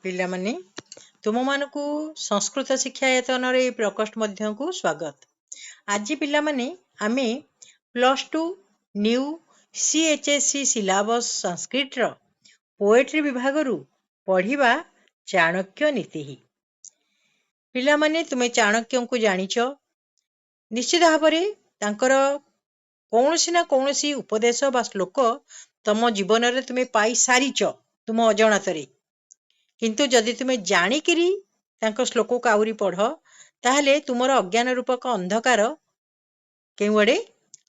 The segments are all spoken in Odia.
ପିଲାମାନେ ତୁମମାନଙ୍କୁ ସଂସ୍କୃତ ଶିକ୍ଷାୟତନର ଏହି ପ୍ରକୋଷ୍ଠ ମଧ୍ୟକୁ ସ୍ୱାଗତ। ଆଜି ପିଲାମାନେ ଆମେ +2 ନ୍ୟୁ CHSC ସିଲାବସ୍ ସଂସ୍କୃତର ପୋଏଟ୍ରି ବିଭାଗରୁ ପଢ଼ିବା ଚାଣକ୍ୟ ନୀତି। ପିଲାମାନେ ତୁମେ ଚାଣକ୍ୟଙ୍କୁ ଜାଣିଛ, ନିଶ୍ଚିତ ଭାବରେ ତାଙ୍କର କୌଣସି ନା କୌଣସି ଉପଦେଶ ବା ଶ୍ଲୋକ ତମ ଜୀବନରେ ତୁମେ ପାଇସାରିଛ ତୁମ ଅଜଣାତରେ। କିନ୍ତୁ ଯଦି ତୁମେ ଜାଣିକିରି ତାଙ୍କ ଶ୍ଲୋକକୁ ଆହୁରି ପଢ଼, ତାହେଲେ ତୁମର ଅଜ୍ଞାନ ରୂପକ ଅନ୍ଧକାର କେଉଁଆଡ଼େ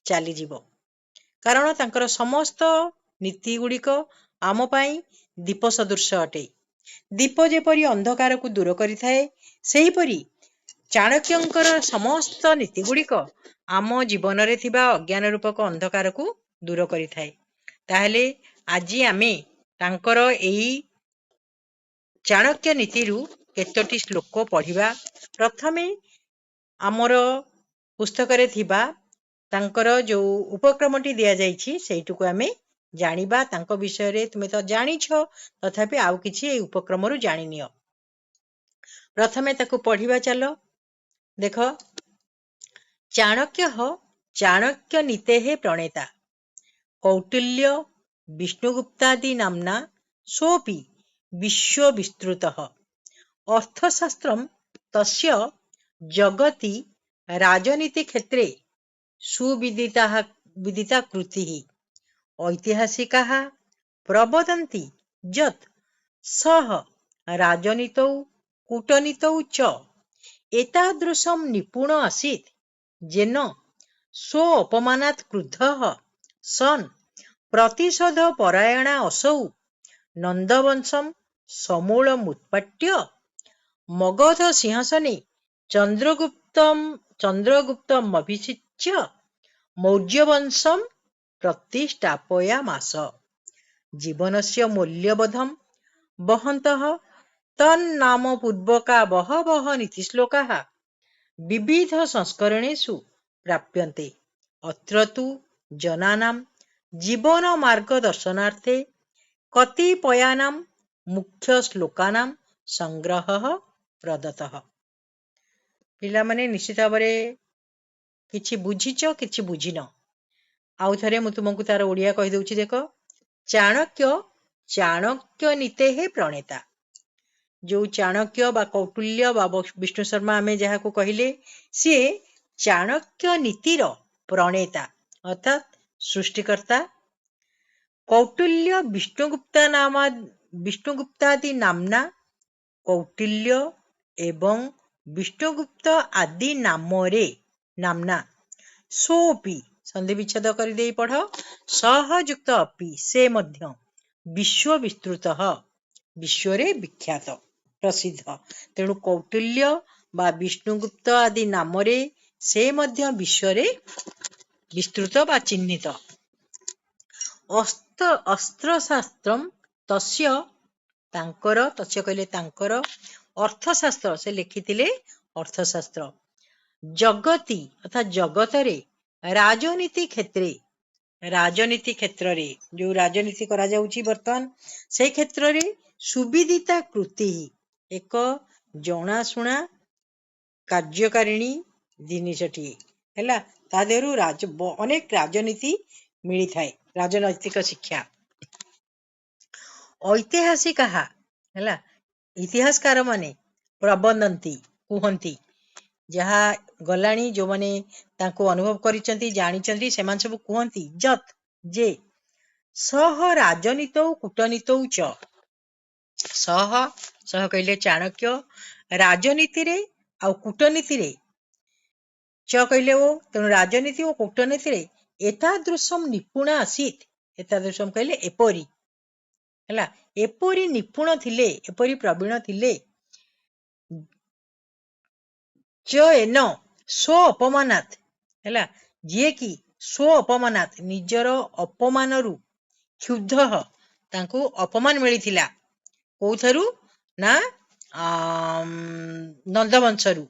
ଚାଲିଯିବ। କାରଣ ତାଙ୍କର ସମସ୍ତ ନୀତି ଗୁଡ଼ିକ ଆମ ପାଇଁ ଦୀପ ସଦୃଶ ଅଟେ। ଦୀପ ଯେପରି ଅନ୍ଧକାରକୁ ଦୂର କରିଥାଏ, ସେହିପରି ଚାଣକ୍ୟଙ୍କର ସମସ୍ତ ନୀତି ଗୁଡ଼ିକ ଆମ ଜୀବନରେ ଥିବା ଅଜ୍ଞାନ ରୂପକ ଅନ୍ଧକାରକୁ ଦୂର କରିଥାଏ। ତାହେଲେ ଆଜି ଆମେ ତାଙ୍କର ଏହି ଚାଣକ୍ୟ ନୀତିରୁ କେତୋଟି ଶ୍ଲୋକ ପଢ଼ିବା। ପ୍ରଥମେ ଆମର ପୁସ୍ତକରେ ଥିବା ତାଙ୍କର ଯେଉଁ ଉପକ୍ରମଟି ଦିଆଯାଇଛି ସେଇଟିକୁ ଆମେ ଜାଣିବା। ତାଙ୍କ ବିଷୟରେ ତୁମେ ତ ଜାଣିଛ, ତଥାପି ଆଉ କିଛି ଏହି ଉପକ୍ରମରୁ ଜାଣିନିଅ। ପ୍ରଥମେ ତାକୁ ପଢ଼ିବା ଚାଲ। ଦେଖ, ଚାଣକ୍ୟ ଚାଣକ୍ୟ ନୀତେଃ ପ୍ରଣେତା କୌଟିଲ୍ୟ ବିଷ୍ଣୁଗୁପ୍ତାଦି ନାମ୍ନା ସୋऽପି ବିଶ୍ୱବିସ୍ତୃତଃ ଅର୍ଥଶାସ୍त्रಂ ତସ୍ୟ ଜଗତି ରାଜନୀତିକ୍ଷେତ୍ରେ ସୁବିଦିତା କୃତିଃ ଐତିହାସିକାः ପ୍ରବଦन्ति ଯତ୍ ସः ରାଜনীতौ କୂଟনীতौ च एतादृशं निपुण आसीत् येन स्वोपमानात् क्रुद्धः सन् प्रतिशोधपरायणा असौ नन्दवंशं समूलमुत्पाट्य मगध सिंहासने चन्द्रगुप्तमभिषिच्य मौर्यवंशं प्रतिष्ठापयामास। जीवनस्य मौल्यबोधं वहन्तः तन्नामपूर्वका बहवः नीतिश्लोकाः विविध संस्करणेषु प्राप्यन्ते। अत्र तु जनानां जीवनमार्गदर्शनार्थे कतिपयानां मुख्यश्लोकानां संग्रहः प्रदत्तः। ପିଲାମାନେ ନିଶ୍ଚିତ ଭାବରେ କିଛି ବୁଝିଛ, କିଛି ବୁଝିନ। ଆଉ ଥରେ ମୁଁ ତୁମକୁ ତାର ଓଡ଼ିଆ କହିଦେଉଛି। ଦେଖ, ଚାଣକ୍ୟ ନୀତେଃ ପ୍ରଣେତା। ଯେଉଁ ଚାଣକ୍ୟ ବା କୌଟିଲ୍ୟ ବା ବିଷ୍ଣୁ ଶର୍ମା ଆମେ ଯାହାକୁ କହିଲେ, ସିଏ ଚାଣକ୍ୟ ନୀତିର ପ୍ରଣେତା ଅର୍ଥାତ୍ ସୃଷ୍ଟିକର୍ତ୍ତା। କୌଟିଲ୍ୟ ବିଷ୍ଣୁଗୁପ୍ତାଦି ନାମ୍ନା, କୌଟିଲ୍ୟ ଏବଂ ବିଷ୍ଣୁଗୁପ୍ତ ଆଦି ନାମରେ ନାମ୍ନା ସୋऽପି ସନ୍ଧି ବିଚ୍ଛେଦ କରିଦେଇ ପଢ଼, ସହ ଯୁକ୍ତ ଅପି ସେ ମଧ୍ୟ ବିଶ୍ୱବିସ୍ତୃତଃ ବିଶ୍ୱରେ ବିଖ୍ୟାତ ପ୍ରସିଦ୍ଧ। ତେଣୁ କୌଟିଲ୍ୟ ବା ବିଷ୍ଣୁଗୁପ୍ତ ଆଦି ନାମରେ ସେ ମଧ୍ୟ ବିଶ୍ୱରେ ବିସ୍ତୃତ ବା ଚିହ୍ନିତ। ଅସ୍ତ୍ରଶାସ୍ତ୍ରಂ ତସ୍ୟ, ତାଙ୍କର, ତସ୍ୟ କହିଲେ ତାଙ୍କର, ଅର୍ଥଶାସ୍ତ୍ର ସେ ଲେଖିଥିଲେ ଅର୍ଥଶାସ୍ତ୍ର, ଜଗତି ଅର୍ଥାତ୍ ଜଗତରେ, ରାଜନୀତି କ୍ଷେତ୍ରରେ ଯେଉଁ ରାଜନୀତି କରାଯାଉଛି ବର୍ତ୍ତମାନ ସେଇ କ୍ଷେତ୍ରରେ, ସୁବିଦିତା କୃତି ଏକ ଜଣାଶୁଣା କାର୍ଯ୍ୟକାରିଣୀ ଜିନିଷଟିଏ ହେଲା। ତା ଦେହରୁ ଅନେକ ରାଜନୀତି ମିଳିଥାଏ, ରାଜନୈତିକ ଶିକ୍ଷା। ଐତିହାସିକାଃ ହେଲା, ଇତିହାସକାର ମାନେ, ପ୍ରବଦନ୍ତି କୁହନ୍ତି, ଯାହା ଗଲାଣି, ଯେଉଁମାନେ ତାଙ୍କୁ ଅନୁଭବ କରିଛନ୍ତି, ଜାଣିଛନ୍ତି, ସେମାନେ ସବୁ କୁହନ୍ତି, ଯତ୍ ଯେ, ସହ ରାଜନୀତୌ କୂଟନୀତୌ ଚ, ସହ କହିଲେ ଚାଣକ୍ୟ, ରାଜନୀତିରେ ଆଉ କୂଟନୀତିରେ, ଚ କହିଲେ ଓ, ତେଣୁ ରାଜନୀତି ଓ କୂଟନୀତିରେ ଏତାଦୃଶଂ ନିପୁଣ ଆସୀତ୍, ଏତାଦୃଶଂ କହିଲେ ଏପରି ହେଲା, ଏପରି ନିପୁଣ ଥିଲେ, ଏପରି ପ୍ରବୀଣ ଥିଲେ, ଚ ଏନ ସ୍ୱ ଅପମାନାତ୍ ହେଲା, ଯିଏକି ସ୍ୱ ଅପମାନାତ୍ ନିଜର ଅପମାନରୁ, କ୍ଷୁବ୍ଧ ତାଙ୍କୁ ଅପମାନ ମିଳିଥିଲା, କୋଉଠାରୁ ନା ନନ୍ଦବଂଶରୁ।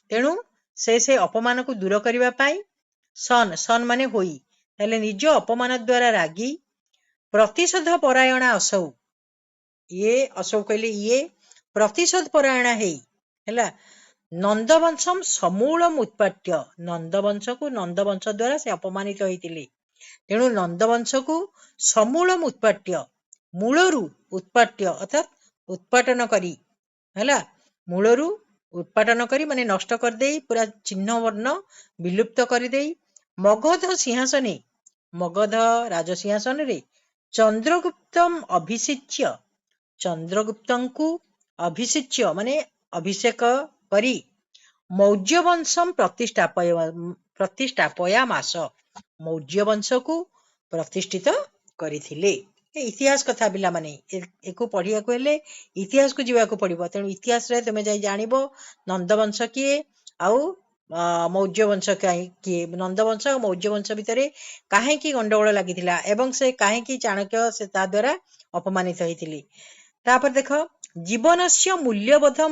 ତେଣୁ ସେ ଅପମାନକୁ ଦୂର କରିବା ପାଇଁ ସନ୍ ମାନେ ହୋଇ, ତାହେଲେ ନିଜ ଅପମାନ ଦ୍ୱାରା ରାଗି, ପ୍ରତିଶୋଧ ପରାୟଣା ଅସୌ, ଇଏ ଅସୌ କହିଲେ ଇଏ ପ୍ରତିଶୋଧ ପରାୟଣ ହେଇ ହେଲା ନନ୍ଦବଂଶମ୍ ସମୂଳମ୍ ଉତ୍ପାଟ୍ୟ, ନନ୍ଦବଂଶକୁ ନନ୍ଦବଂଶ ଦ୍ୱାରା ସେ ଅପମାନିତ ହୋଇଥିଲେ। ତେଣୁ ନନ୍ଦବଂଶକୁ ସମୂଳମ୍ ଉତ୍ପାଟ୍ୟ, ମୂଳରୁ ଉତ୍ପାଟ୍ୟ ଅର୍ଥାତ୍ ଉତ୍ପାଟନ କରି ହେଲା ମୂଳରୁ ଉତ୍ପାଟନ କରି ମାନେ ନଷ୍ଟ କରିଦେଇ ପୁରା ଚିହ୍ନ ବର୍ଣ୍ଣ ବିଲୁପ୍ତ କରିଦେଇ ମଗଧ ସିଂହାସନେ, ମଗଧ ରାଜସିଂହାସନରେ ଚନ୍ଦ୍ରଗୁପ୍ତମ୍ ଅଭିଷିଚ୍ୟ, ଚନ୍ଦ୍ରଗୁପ୍ତଙ୍କୁ ଅଭିଷିଚ୍ୟ ମାନେ ଅଭିଷେକ କରି ମୌର୍ଯ୍ୟ ବଂଶମ୍ ପ୍ରତିଷ୍ଠାପୟାମାସ, ମୌର୍ଯ୍ୟ ବଂଶକୁ ପ୍ରତିଷ୍ଠିତ କରିଥିଲେ। ଇତିହାସ କଥା ପିଲାମାନେ, ଏକୁ ପଢିବାକୁ ହେଲେ ଇତିହାସକୁ ଯିବାକୁ ପଡିବ। ତେଣୁ ଇତିହାସରେ ତମେ ଯାଇ ଜାଣିବ ନନ୍ଦବଂଶ କିଏ ଆଉ ମୌର୍ଯ୍ୟ ବଂଶ କିଏ, ନନ୍ଦବଂଶ ଆଉ ମୌର୍ଯ୍ୟ ବଂଶ ଭିତରେ କାହିଁକି ଗଣ୍ଡଗୋଳ ଲାଗିଥିଲା ଏବଂ ସେ କାହିଁକି ଚାଣକ୍ୟ ସେ ତା ଦ୍ୱାରା ଅପମାନିତ ହେଇଥିଲେ। ତାପରେ ଦେଖ ଜୀବନସ୍ୟ ମୂଲ୍ୟବୋଧମ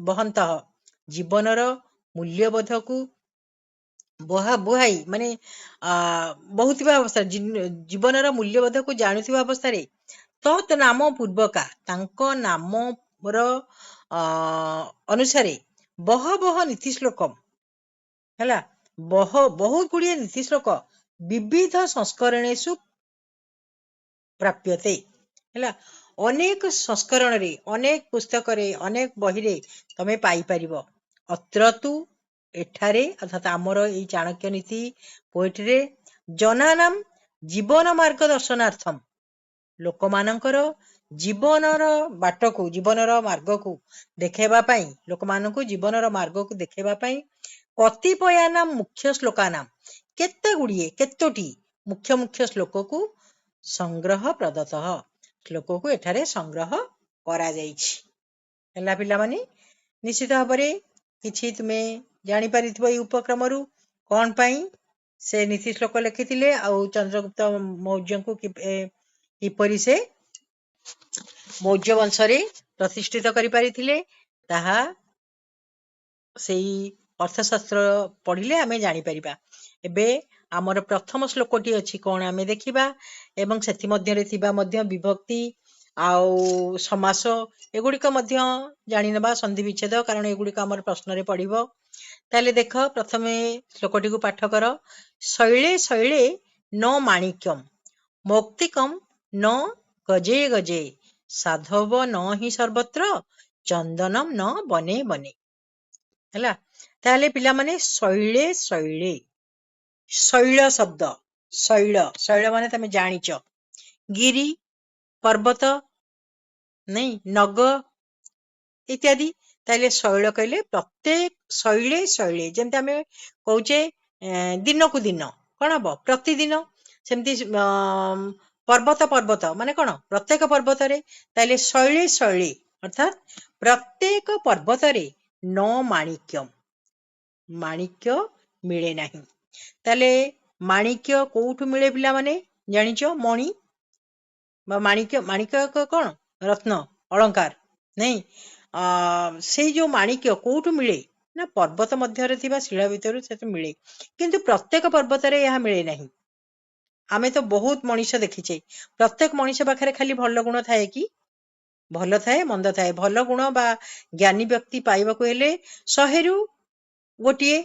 ବହନ୍ତଃ, ଜୀବନର ମୂଲ୍ୟବୋଧକୁ ବୁହାଇ ମାନେ ବହୁଥିବା ଅବସ୍ଥାରେ ଜୀବନର ମୂଲ୍ୟବୋଧକୁ ଜାଣୁଥିବା ଅବସ୍ଥାରେ ତତ୍ ନାମ ପୂର୍ବକା ତାଙ୍କ ନାମର ଅନୁସାରେ ବହବହ ନୀତି ଶ୍ଲୋକ ହେଲା ବହୁତ ଗୁଡିଏ ନୀତି ଶ୍ଲୋକ ବିବିଧ ସଂସ୍କରଣେଷୁ ପ୍ରାପ୍ୟତେ ହେଲା ଅନେକ ସଂସ୍କରଣରେ, ଅନେକ ପୁସ୍ତକରେ, ଅନେକ ବହିରେ ତମେ ପାଇପାରିବ। ଅତ୍ରତୁ ଏଠାରେ ଅର୍ଥାତ୍ ଆମର ଏଇ ଚାଣକ୍ୟ ନୀତି ପୋଏଟ୍ରିରେ ଜନାନାମ ଜୀବନ ମାର୍ଗ ଦର୍ଶନାର୍ଥମ, ଲୋକମାନଙ୍କର ଜୀବନର ବାଟକୁ, ଜୀବନର ମାର୍ଗକୁ ଦେଖେଇବା ପାଇଁ, ଲୋକମାନଙ୍କୁ ଜୀବନର ମାର୍ଗକୁ ଦେଖେଇବା ପାଇଁ କତିପୟାନାମ ମୁଖ୍ୟ ଶ୍ଲୋକାନାମ, କେତୋଟି ମୁଖ୍ୟ ମୁଖ୍ୟ ଶ୍ଲୋକକୁ ସଂଗ୍ରହ ପ୍ରଦତ୍ତଃ, ଶ୍ଲୋକକୁ ଏଠାରେ ସଂଗ୍ରହ କରାଯାଇଛି। ହେଲା ପିଲାମାନେ, ନିଶ୍ଚିତ ଭାବରେ କିଛି ତୁମେ ଜାଣିପାରିଥିବ ଏଇ ଉପକ୍ରମରୁ କଣ ପାଇଁ ସେ ନୀତି ଶ୍ଲୋକ ଲେଖିଥିଲେ ଆଉ ଚନ୍ଦ୍ରଗୁପ୍ତ ମୌର୍ଯ୍ୟଙ୍କୁ କିପରି ସେ ମୌର୍ଯ୍ୟ ବଂଶରେ ପ୍ରତିଷ୍ଠିତ କରିପାରିଥିଲେ ତାହା ସେଇ ଅର୍ଥଶାସ୍ତ୍ର ପଢିଲେ ଆମେ ଜାଣିପାରିବା। ଏବେ ଆମର ପ୍ରଥମ ଶ୍ଲୋକଟି ଅଛି କଣ ଆମେ ଦେଖିବା ଏବଂ ସେଥିମଧ୍ୟରେ ଥିବା ମଧ୍ୟ ବିଭକ୍ତି ଆଉ ସମାସ ଏଗୁଡିକ ମଧ୍ୟ ଜାଣିନେବା, ସନ୍ଧି ବିଚ୍ଛେଦ, କାରଣ ଏଗୁଡିକ ଆମର ପ୍ରଶ୍ନରେ ପଡିବ। ତାହେଲେ ଦେଖ ପ୍ରଥମେ ଶ୍ଲୋକଟିକୁ ପାଠ କର। ଶୈଳେ ଶୈଳେ ନ ମାଣିକ୍ୟମ୍ ମୌକ୍ତିକମ୍ ନ ଗଜେ ଗଜେ ସାଧବ ନ ହିଁ ସର୍ବତ୍ର ଚନ୍ଦନମ୍ ନ ବନେ ବନେ। ହେଲା ତାହେଲେ ପିଲାମାନେ ଶୈଳେ ଶୈଳେ, ଶୈଳ ଶବ୍ଦ, ଶୈଳ ଶୈଳ ମାନେ ତମେ ଜାଣିଛ ଗିରି ପର୍ବତ ନାଇଁ ନଗ ଇତ୍ୟାଦି। ତାହେଲେ ଶୈଳ କହିଲେ ପ୍ରତ୍ୟେକ ଶୈଳେ ଶୈଳେ ଯେମିତି ଆମେ କହୁଛେ ଦିନକୁ ଦିନ କଣ ହବ ପ୍ରତିଦିନ, ସେମିତି ପର୍ବତ ପର୍ବତ ମାନେ କଣ ପ୍ରତ୍ୟେକ ପର୍ବତରେ। ତାହେଲେ ଶୈଳେ ଶୈଳେ ଅର୍ଥାତ୍ ପ୍ରତ୍ୟେକ ପର୍ବତରେ ନ ମାଣିକ୍ୟମ୍, ମାଣିକ୍ୟ ମିଳେ ନାହିଁ। ତାହେଲେ ମାଣିକ୍ୟ କୋଉଠୁ ମିଳେ ପିଲାମାନେ ଜାଣିଛ? ମଣି ବା ମାଣିକ୍ୟ, ମାଣିକ୍ୟ କଣ ରତ୍ନ ଅଳଙ୍କାର ନାଇଁ, ସେଇ ଯୋଉ ମାଣିକ୍ୟ କୋଉଠୁ ମିଳେ ନା ପର୍ବତ ମଧ୍ୟରେ ଥିବା ଶିଳା ଭିତରୁ ସେଠୁ ମିଳେ, କିନ୍ତୁ ପ୍ରତ୍ୟେକ ପର୍ବତରେ ଏହା ମିଳେ ନାହିଁ। ଆମେ ତ ବହୁତ ମଣିଷ ଦେଖିଛେ, ପ୍ରତ୍ୟେକ ମଣିଷ ପାଖରେ ଖାଲି ଭଲ ଗୁଣ ଥାଏ କି? ଭଲ ଥାଏ ମନ୍ଦ ଥାଏ। ଭଲ ଗୁଣ ବା ଜ୍ଞାନୀ ବ୍ୟକ୍ତି ପାଇବାକୁ ହେଲେ 100ରୁ ଗୋଟିଏ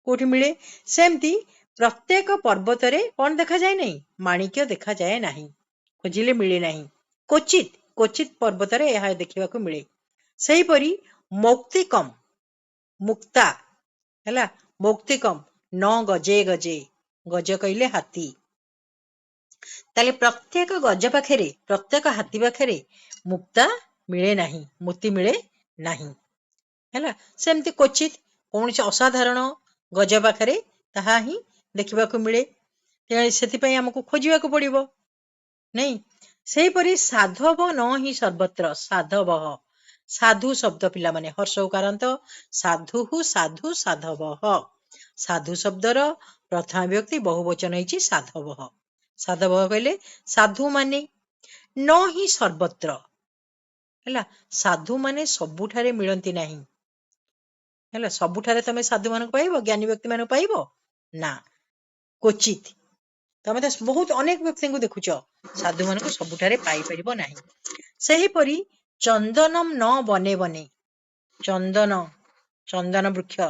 କୋଉଠି ମିଳେ। ସେମିତି ପ୍ରତ୍ୟେକ ପର୍ବତରେ କଣ ଦେଖାଯାଏ ନାହିଁ? ମାଣିକ୍ୟ ଦେଖାଯାଏ ନାହିଁ, ଖୋଜିଲେ ମିଳେ ନାହିଁ। କ୍ୱଚିତ କ୍ୱଚିତ ପର୍ବତରେ ଏହା ଦେଖିବାକୁ ମିଳେ। ସେହିପରି ମୌକ୍ତିକମ୍ ମୁକ୍ତା ହେଲା, ମୌକ୍ତିକମ୍ ନ ଗଜେ ଗଜେ, ଗଜ କହିଲେ ହାତୀ। ତାହେଲେ ପ୍ରତ୍ୟେକ ଗଜ ପାଖରେ, ପ୍ରତ୍ୟେକ ହାତୀ ପାଖରେ ମୁକ୍ତା ମିଳେ ନାହିଁ, ମୋତି ମିଳେ ନାହିଁ। ହେଲା ସେମିତି କ୍ୱଚିତ କୌଣସି ଅସାଧାରଣ ଗଜ ପାଖରେ ତାହା ହିଁ ଦେଖିବାକୁ ମିଳେ, ସେଥିପାଇଁ ଆମକୁ ଖୋଜିବାକୁ ପଡିବ ନାଇଁ। ସେହିପରି ସାଧବ ନ ହିଁ ସର୍ବତ୍ର, ସାଧବ ସାଧୁ ଶବ୍ଦ ପିଲାମାନେ ହର୍ଷ ଉକାରାନ୍ତ ସାଧୁ ସାଧୁ ସାଧବ, ସାଧୁ ଶବ୍ଦର ପ୍ରଥମା ବିଭକ୍ତି ବହୁବଚନ ହେଇଛି ସାଧବ। ସାଧବ କହିଲେ ସାଧୁ ମାନେ, ନ ହିଁ ସର୍ବତ୍ର ହେଲା, ସାଧୁ ମାନେ ସବୁଠାରେ ମିଳନ୍ତି ନାହିଁ। ହେଲା ସବୁଠାରେ ତମେ ସାଧୁ ମାନଙ୍କୁ ପାଇବ, ଜ୍ଞାନୀ ବ୍ୟକ୍ତି ମାନଙ୍କୁ ପାଇବ ନା, କ୍ୱଚିତ। ତମେ ତ ବହୁତ ଅନେକ ବ୍ୟକ୍ତିଙ୍କୁ ଦେଖୁଛ, ସାଧୁ ମାନଙ୍କୁ ସବୁଠାରେ ପାଇପାରିବ ନାହିଁ। ସେହିପରି ଚନ୍ଦନମ୍ ନ ବନେ ବନେ। ଚନ୍ଦନ, ଚନ୍ଦନ ବୃକ୍ଷ।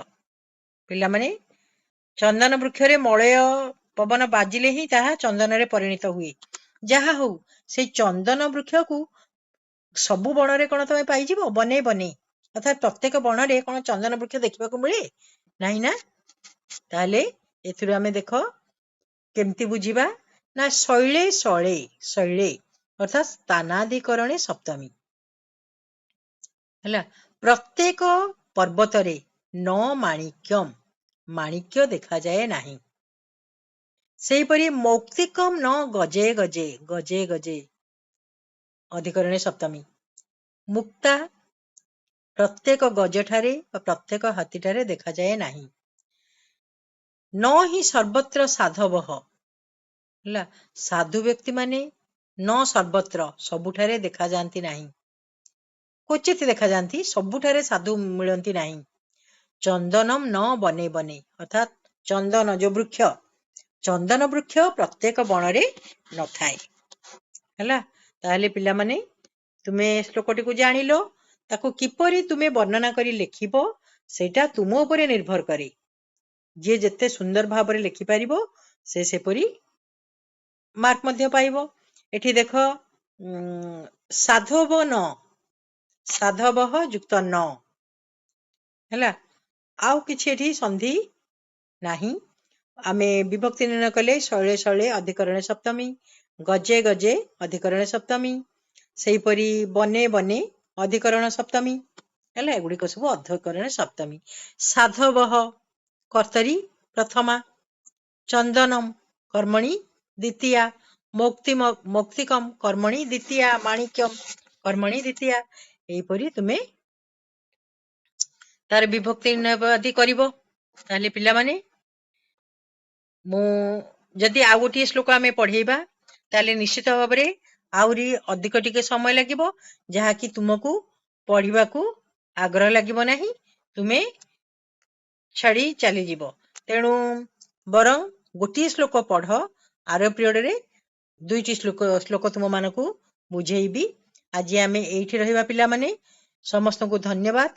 ପିଲାମାନେ, ଚନ୍ଦନ ବୃକ୍ଷରେ ମଳୟ ପବନ ବାଜିଲେ ହିଁ ତାହା ଚନ୍ଦନରେ ପରିଣତ ହୁଏ। ଯାହା ହଉ, ସେଇ ଚନ୍ଦନ ବୃକ୍ଷକୁ ସବୁ ବଣରେ କଣ ତମେ ପାଇଯିବ? ବନେ ବନେ ଅର୍ଥାତ୍ ପ୍ରତ୍ୟେକ ବଣରେ କଣ ଚନ୍ଦନ ବୃକ୍ଷ ଦେଖିବାକୁ ମିଳେ? ନାହିଁ ନା। ତାହେଲେ ଏଥିରୁ ଆମେ ଦେଖ କେମିତି ବୁଝିବା ନା, ଶୈଳେ ଶଳେ, ଶୈଳେ ଅର୍ଥାତ୍ ସ୍ଥାନାଧିକରଣେ ସପ୍ତମୀ ହେଲା। ପ୍ରତ୍ୟେକ ପର୍ବତରେ ନ ମାଣିକ୍ୟମ୍, ମାଣିକ୍ୟ ଦେଖାଯାଏ ନାହିଁ। ସେହିପରି ମୌକ୍ତିକମ୍ ନ ଗଜେ ଗଜେ, ଗଜେ ଗଜେ ଅଧିକରଣେ ସପ୍ତମୀ। ମୁକ୍ତା ପ୍ରତ୍ୟେକ ଗଜଠାରେ ବା ପ୍ରତ୍ୟେକ ହାତୀଠାରେ ଦେଖାଯାଏ ନାହିଁ। ନ ହିଁ ସର୍ବତ୍ର ସାଧବଃ ହେଲା, ସାଧୁ ବ୍ୟକ୍ତିମାନେ ନ ସର୍ବତ୍ର ସବୁଠାରେ ଦେଖାଯାଆନ୍ତି ନାହିଁ। କ୍ୱଚିତ ଦେଖାଯାଆନ୍ତି, ସବୁଠାରେ ସାଧୁ ମିଳନ୍ତି ନାହିଁ। ଚନ୍ଦନମ୍ ନ ବନେ ବନେ ଅର୍ଥାତ୍ ଚନ୍ଦନ ଯୋଉ ବୃକ୍ଷ, ଚନ୍ଦନ ବୃକ୍ଷ ପ୍ରତ୍ୟେକ ବଣରେ ନଥାଏ ହେଲା। ତାହେଲେ ପିଲାମାନେ, ତୁମେ ଶ୍ଲୋକଟିକୁ ଜାଣିଲ, ତାକୁ କିପରି ତୁମେ ବର୍ଣ୍ଣନା କରି ଲେଖିବ ସେଇଟା ତୁମ ଉପରେ ନିର୍ଭର କରେ। ଯିଏ ଯେତେ ସୁନ୍ଦର ଭାବରେ ଲେଖିପାରିବ ସେ ସେପରି ମାର୍କ ମଧ୍ୟ ପାଇବ। ଏଠି ଦେଖ, ସାଧବ ନ, ସାଧବଃ ଯୁକ୍ତ ନ ହେଲା। ଆଉ କିଛି ଏଠି ସନ୍ଧି ନାହିଁ। ଆମେ ବିଭକ୍ତି ନିର୍ଣ୍ଣୟ କଲେ ଶୈଳେ ଶୈଳେ ଅଧିକରଣେ ସପ୍ତମୀ, ଗଜେ ଗଜେ ଅଧିକରଣେ ସପ୍ତମୀ, ସେହିପରି ବନେ ବନେ ଅଧିକରଣ ସପ୍ତମୀ ହେଲା। ଏଗୁଡିକ ସବୁ ଅଧିକରଣ ସପ୍ତମୀ। ସାଧବଃ କର୍ତ୍ତରୀ ପ୍ରଥମା, ଚନ୍ଦନମ୍ କର୍ମଣି ଦ୍ୱିତୀୟା, ମୌକ୍ତିକମ୍ କର୍ମଣି ଦ୍ୱିତୀୟା, ମାଣିକ୍ୟମ୍ କର୍ମଣି ଦ୍ୱିତୀୟା। ଏହିପରି ତୁମେ ତାର ବିଭକ୍ତି ନିର୍ଣ୍ଣୟ ଆଦି କରିବ। ତାହେଲେ ପିଲାମାନେ, ମୁଁ ଯଦି ଆଉ ଗୋଟିଏ ଶ୍ଲୋକ ଆମେ ପଢେଇବା ତାହେଲେ ନିଶ୍ଚିତ ଭାବରେ ଆହୁରି ଅଧିକ ଟିକେ ସମୟ ଲାଗିବ, ଯାହାକି ତୁମକୁ ପଢିବାକୁ ଆଗ୍ରହ ଲାଗିବ ନାହିଁ, ତୁମେ ଛାଡି ଚାଲିଯିବ। ତେଣୁ ବରଂ ଗୋଟିଏ ଶ୍ଲୋକ ପଢ, ଆର ପିରିୟଡରେ ଦୁଇଟି ଶ୍ଲୋକ ତୁମମାନଙ୍କୁ ବୁଝେଇବି। ଆଜି ଆମେ ଏଇଠି ରହିବା ପିଲାମାନେ। ସମସ୍ତଙ୍କୁ ଧନ୍ୟବାଦ।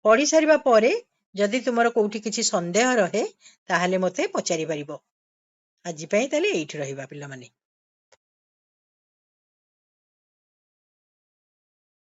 ପଢି ସାରିବା ପରେ ଯଦି ତୁମର କୋଉଠି କିଛି ସନ୍ଦେହ ରହେ ତାହେଲେ ମୋତେ ପଚାରି ପାରିବ। ଆଜି ପାଇଁ ତାହେଲେ ଏଇଠି ରହିବା ପିଲାମାନେ।